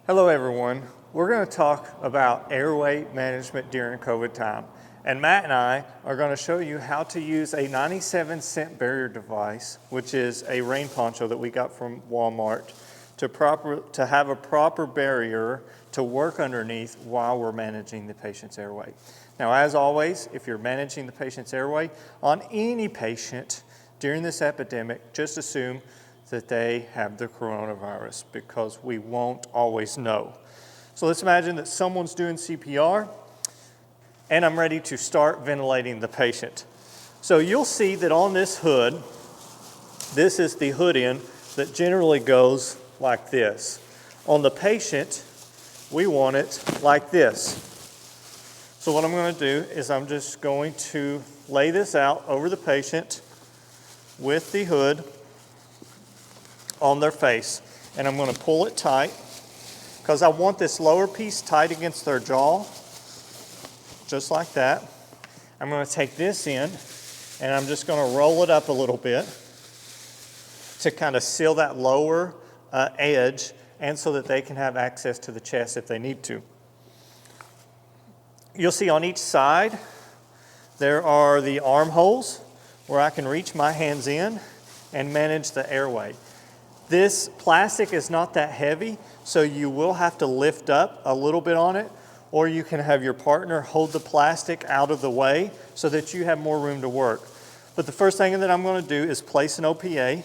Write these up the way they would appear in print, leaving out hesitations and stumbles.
Hello everyone. We're going to talk about airway management during COVID time. And Matt and I are going to show you how to use a 97-cent barrier device, which is a rain poncho that we got from Walmart, to have a proper barrier to work underneath while we're managing the patient's airway. Now, as always, if you're managing the patient's airway on any patient during this epidemic, just assume that they have the coronavirus, because we won't always know. So let's imagine that someone's doing CPR and I'm ready to start ventilating the patient. So you'll see that on this hood, this is the hood end that generally goes like this. On the patient, we want it like this. So what I'm going to do is I'm just going to lay this out over the patient with the hood on their face, and I'm going to pull it tight because I want this lower piece tight against their jaw, just like that. I'm going to take this in and I'm just going to roll it up a little bit to kind of seal that lower edge, and so that they can have access to the chest if they need to. You'll see on each side there are the armholes where I can reach my hands in and manage the airway. This plastic is not that heavy, so you will have to lift up a little bit on it, or you can have your partner hold the plastic out of the way so that you have more room to work. But the first thing that I'm going to do is place an OPA.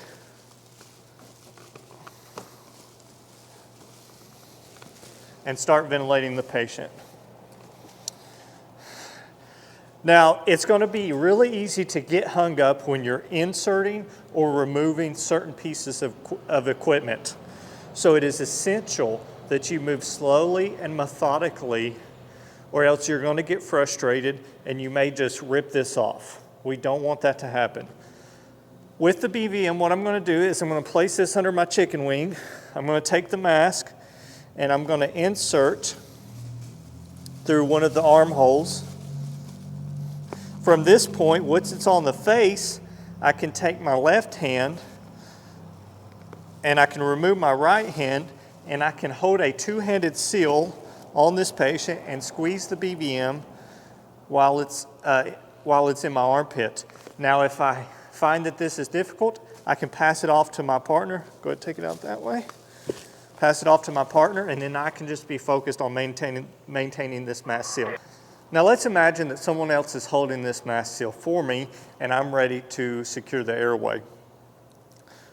And start ventilating the patient. Now, it's going to be really easy to get hung up when you're inserting or removing certain pieces of equipment. So it is essential that you move slowly and methodically, or else you're going to get frustrated and you may just rip this off. We don't want that to happen. With the BVM, what I'm going to do is I'm going to place this under my chicken wing. I'm going to take the mask and I'm going to insert through one of the armholes. From this point, once it's on the face, I can take my left hand and I can remove my right hand, and I can hold a two-handed seal on this patient and squeeze the BVM while it's in my armpit. Now, if I find that this is difficult, I can pass it off to my partner. Go ahead and take it out that way. Pass it off to my partner, and then I can just be focused on maintaining this mask seal. Now let's imagine that someone else is holding this mask seal for me and I'm ready to secure the airway.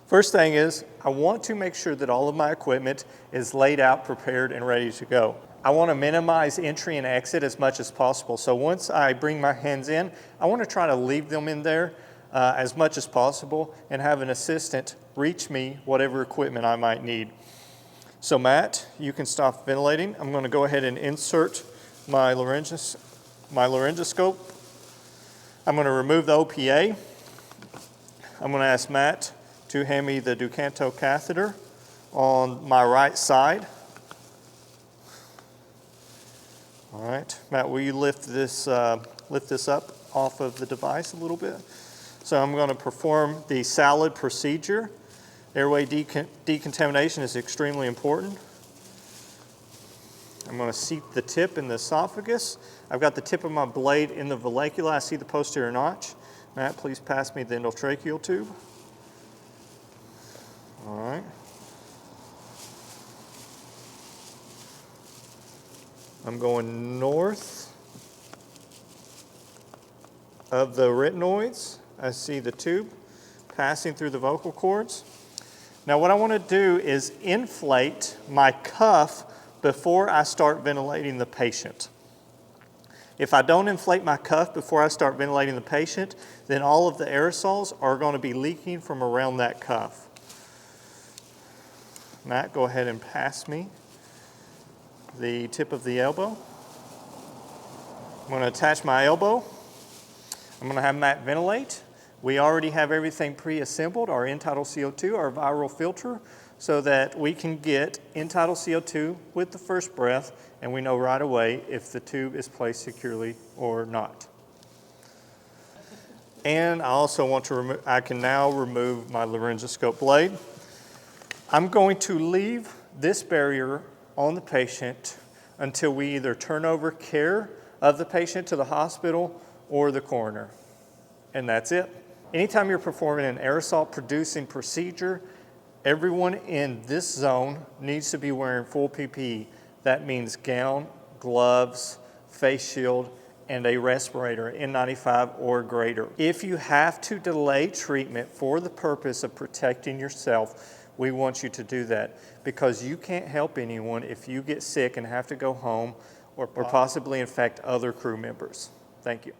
First thing is, I want to make sure that all of my equipment is laid out, prepared, and ready to go. I want to minimize entry and exit as much as possible. So once I bring my hands in, I want to try to leave them in there as much as possible and have an assistant reach me whatever equipment I might need. So Matt, you can stop ventilating. I'm going to go ahead and insert my laryngoscope. I'm going to remove the OPA. I'm going to ask Matt to hand me the Ducanto catheter on my right side. All right, Matt, will you lift this up off of the device a little bit? So I'm going to perform the salad procedure. Airway decontamination is extremely important. I'm going to seat the tip in the esophagus. I've got the tip of my blade in the vallecula. I see the posterior notch. Matt, please pass me the endotracheal tube. All right. I'm going north of the arytenoids. I see the tube passing through the vocal cords. Now what I want to do is inflate my cuff before I start ventilating the patient. If I don't inflate my cuff before I start ventilating the patient, then all of the aerosols are going to be leaking from around that cuff. Matt, go ahead and pass me the tip of the elbow. I'm going to attach my elbow. I'm going to have Matt ventilate. We already have everything pre-assembled, our end-tidal CO2, our viral filter, so that we can get end-tidal CO2 with the first breath, and we know right away if the tube is placed securely or not. And I also want to I can now remove my laryngoscope blade. I'm going to leave this barrier on the patient until we either turn over care of the patient to the hospital or the coroner. And that's it. Anytime you're performing an aerosol producing procedure, everyone in this zone needs to be wearing full PPE. That means gown, gloves, face shield, and a respirator, N95 or greater. If you have to delay treatment for the purpose of protecting yourself, we want you to do that, because you can't help anyone if you get sick and have to go home or possibly infect other crew members. Thank you.